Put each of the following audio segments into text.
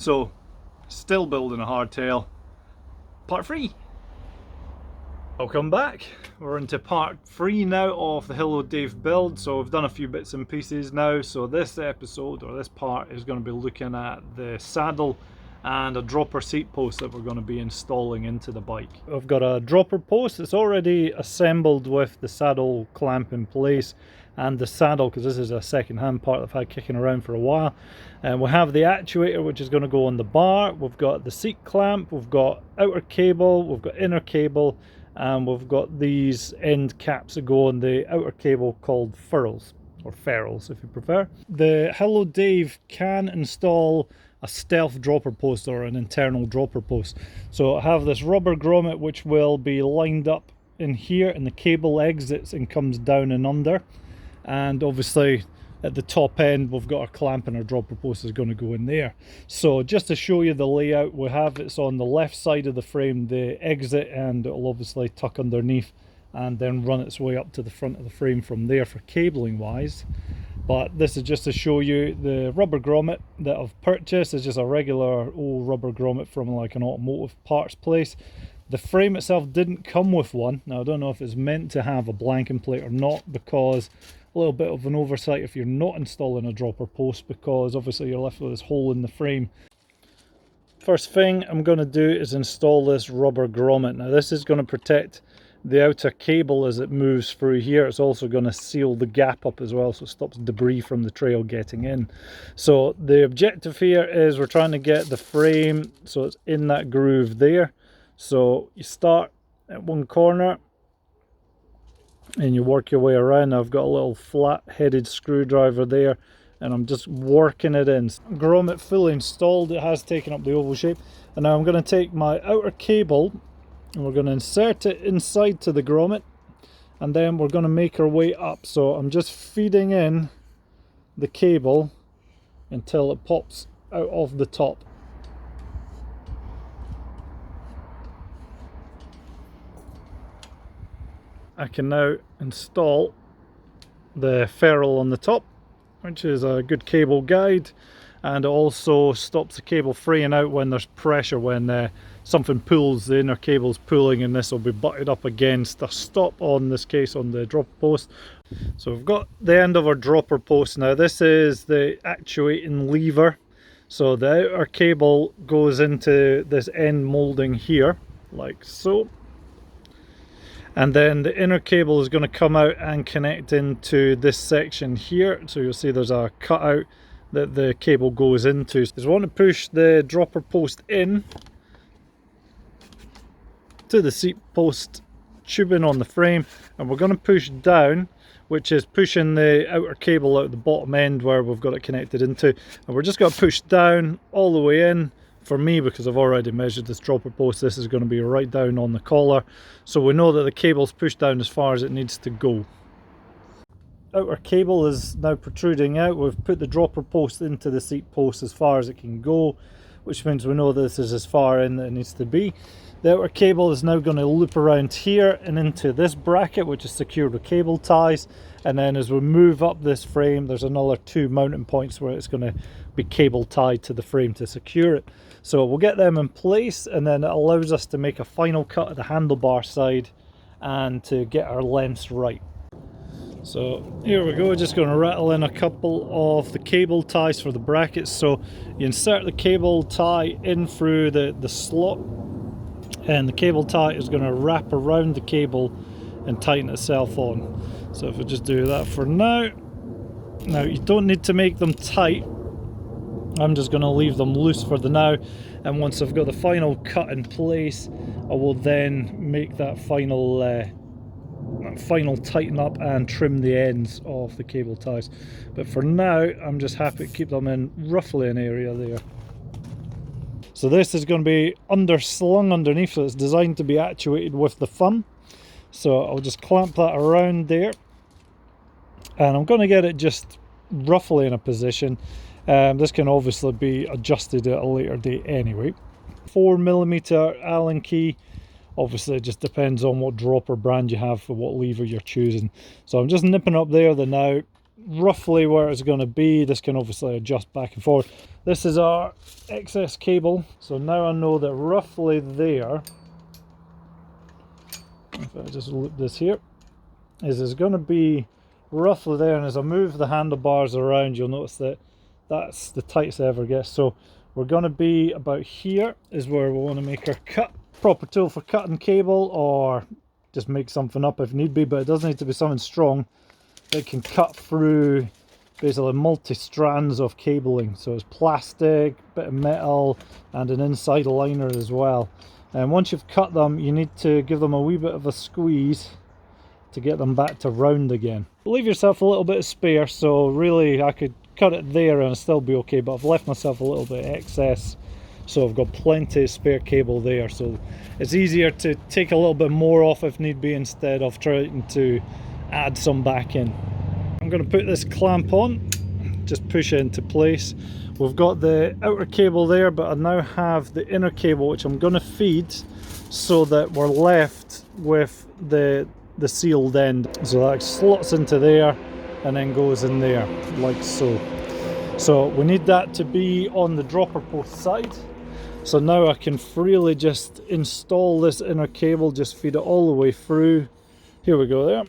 So, still building a hardtail, part 3. Welcome back. We're into part 3 now of the Hello Dave build. So we've done a few bits and pieces now. So this episode, or this part, is going to be looking at the saddle and a dropper seat post that we're going to be installing into the bike. I've got a dropper post that's already assembled with the saddle clamp in place and the saddle, because this is a second-hand part I've had kicking around for a while. And we have the actuator, which is going to go on the bar. We've got the seat clamp, we've got outer cable, we've got inner cable, and we've got these end caps that go on the outer cable called ferrules, or ferrules if you prefer. The Hello Dave can install a stealth dropper post or an internal dropper post. So I have this rubber grommet which will be lined up in here, and the cable exits and comes down and under. And obviously at the top end we've got our clamp, and our dropper post is going to go in there. So just to show you the layout, we have it's on the left side of the frame, the exit, and it'll obviously tuck underneath and then run its way up to the front of the frame from there for cabling wise. But this is just to show you the rubber grommet that I've purchased. Is just a regular old rubber grommet from like an automotive parts place. The frame itself didn't come with one. Now I don't know if it's meant to have a blanking plate or not, because a little bit of an oversight if you're not installing a dropper post, because obviously you're left with this hole in the frame. First thing I'm going to do is install this rubber grommet. Now this is going to protect the outer cable as it moves through here. It's also going to seal the gap up as well, so it stops debris from the trail getting in. So the objective here is we're trying to get the frame so it's in that groove there. So you start at one corner and you work your way around. I've got a little flat headed screwdriver there, and I'm just working it in. Grommet fully installed, it has taken up the oval shape. And now I'm going to take my outer cable and we're going to insert it inside to the grommet, and then we're going to make our way up. So I'm just feeding in the cable until it pops out of the top. I can now install the ferrule on the top, which is a good cable guide, and it also stops the cable fraying out when there's pressure. When something pulls, the inner cable's pulling, and this will be butted up against a stop, on this case on the dropper post. So we've got the end of our dropper post now. This is the actuating lever. So the outer cable goes into this end moulding here, like so. And then the inner cable is going to come out and connect into this section here. So you'll see there's a cutout that the cable goes into. So you want to push the dropper post in to the seat post tubing on the frame, and we're going to push down, which is pushing the outer cable out the bottom end where we've got it connected into. And we're just going to push down all the way in. For me, because I've already measured this dropper post, this is going to be right down on the collar, so we know that the cable's pushed down as far as it needs to go. Outer cable is now protruding out. We've put the dropper post into the seat post as far as it can go, which means we know this is as far in that it needs to be. The outer cable is now going to loop around here and into this bracket, which is secured with cable ties, and then as we move up this frame there's another 2 mounting points where it's going to be cable tied to the frame to secure it. So we'll get them in place, and then it allows us to make a final cut at the handlebar side and to get our lengths right. So here we go, just going to rattle in a couple of the cable ties for the brackets. So you insert the cable tie in through the slot, and the cable tie is going to wrap around the cable and tighten itself on. So if we just do that for now. Now you don't need to make them tight, I'm just going to leave them loose for the now, and once I've got the final cut in place I will then make that final tighten up and trim the ends of the cable ties. But for now I'm just happy to keep them in roughly an area there. So this is going to be slung underneath, so it's designed to be actuated with the thumb. So I'll just clamp that around there, and I'm going to get it just roughly in a position. This can obviously be adjusted at a later date anyway. 4mm Allen key. Obviously it just depends on what dropper brand you have for what lever you're choosing. So I'm just nipping up there the now, roughly where it's going to be. This can obviously adjust back and forth. This is our excess cable, so now I know that roughly there, if I just loop this here, is going to be roughly there, and as I move the handlebars around, you'll notice that that's the tightest it ever gets. So we're going to be about here is where we want to make our cut. Proper tool for cutting cable, or just make something up if need be, but it does need to be something strong that can cut through basically multi-strands of cabling. So it's plastic, bit of metal, and an inside liner as well. And once you've cut them, you need to give them a wee bit of a squeeze to get them back to round again. Leave yourself a little bit of spare, so really I could cut it there and it'll still be okay, but I've left myself a little bit of excess, so I've got plenty of spare cable there, so it's easier to take a little bit more off if need be instead of trying to add some back in. I'm going to put this clamp on, just push it into place. We've got the outer cable there, but I now have the inner cable which I'm going to feed so that we're left with the sealed end. So that slots into there and then goes in there like so. So we need that to be on the dropper post side. So now I can freely just install this inner cable, just feed it all the way through. Here we go there.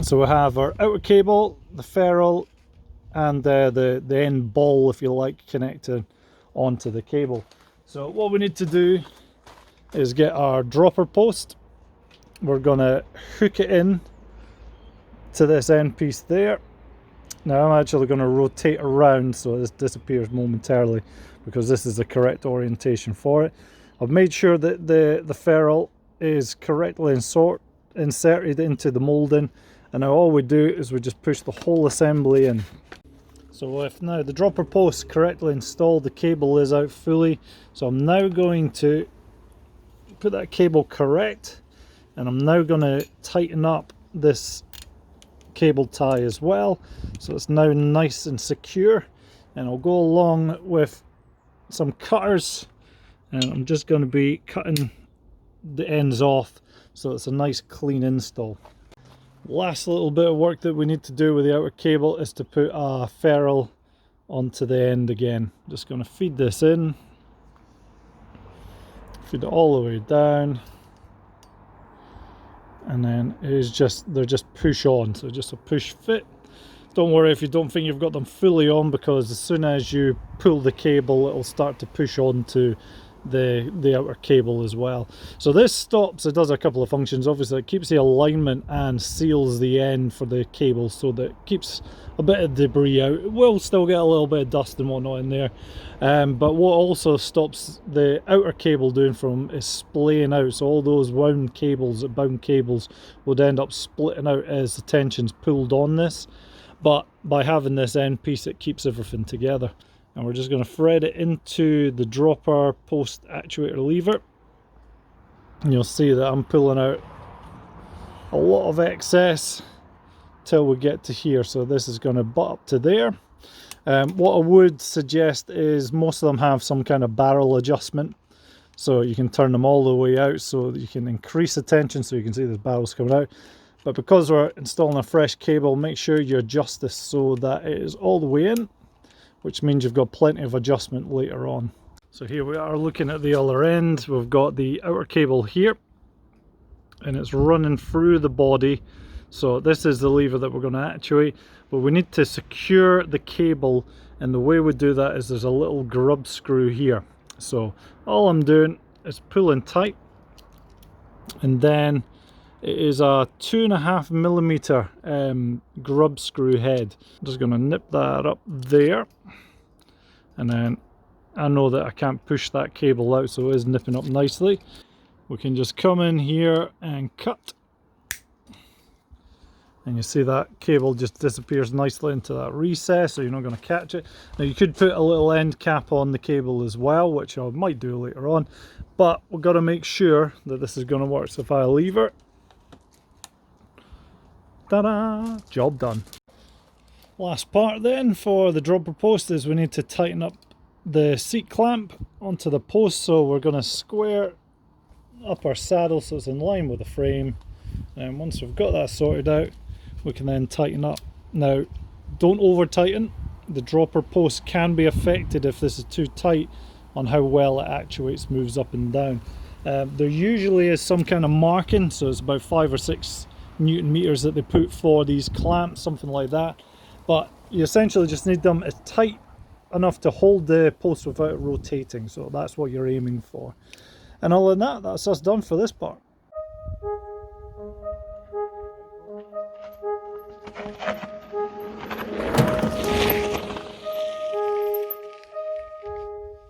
So we have our outer cable, the ferrule, and the end ball, if you like, connected onto the cable. So what we need to do is get our dropper post. We're going to hook it in to this end piece there. Now I'm actually going to rotate around so this disappears momentarily, because this is the correct orientation for it. I've made sure that the ferrule is correctly inserted into the moulding, and now all we do is we just push the whole assembly in. So with now the dropper post correctly installed, the cable is out fully, so I'm now going to put that cable correct, and I'm now going to tighten up this cable tie as well, so it's now nice and secure. And I'll go along with some cutters, and I'm just going to be cutting the ends off so it's a nice clean install. Last little bit of work that we need to do with the outer cable is to put a ferrule onto the end again. Just going to feed this in, feed it all the way down, and then it is just, they're just push on, so just a push fit. Don't worry if you don't think you've got them fully on, because as soon as you pull the cable it'll start to push onto the outer cable as well. So this stops, it does a couple of functions. Obviously it keeps the alignment and seals the end for the cable, so that it keeps a bit of debris out. It will still get a little bit of dust and whatnot in there, but what also stops the outer cable doing from is splaying out. So all those wound cables, bound cables, would end up splitting out as the tension's pulled on this. But by having this end piece, it keeps everything together. And we're just going to thread it into the dropper post actuator lever. And you'll see that I'm pulling out a lot of excess till we get to here. So this is going to butt up to there. What I would suggest is most of them have some kind of barrel adjustment. So you can turn them all the way out so that you can increase the tension, so you can see the barrels coming out. But because we're installing a fresh cable, make sure you adjust this so that it is all the way in, which means you've got plenty of adjustment later on. So here we are looking at the other end. We've got the outer cable here, and it's running through the body. So this is the lever that we're going to actuate, but we need to secure the cable, and the way we do that is there's a little grub screw here. So all I'm doing is pulling tight, and then it is a 2.5mm grub screw head. I'm just going to nip that up there, and then I know that I can't push that cable out, so it is nipping up nicely. We can just come in here and cut, and you see that cable just disappears nicely into that recess, so you're not going to catch it. Now you could put a little end cap on the cable as well, which I might do later on, but we've got to make sure that this is going to work. So if I lever, ta-da! Job done. Last part then for the dropper post is we need to tighten up the seat clamp onto the post. So we're going to square up our saddle so it's in line with the frame, and once we've got that sorted out, we can then tighten up Now, don't over tighten. The dropper post can be affected if this is too tight on how well it actuates, moves up and down. There usually is some kind of marking, so it's about 5 or 6 Newton meters that they put for these clamps, something like that. But you essentially just need them as tight enough to hold the post without it rotating, so that's what you're aiming for. And other than that, that's us done for this part.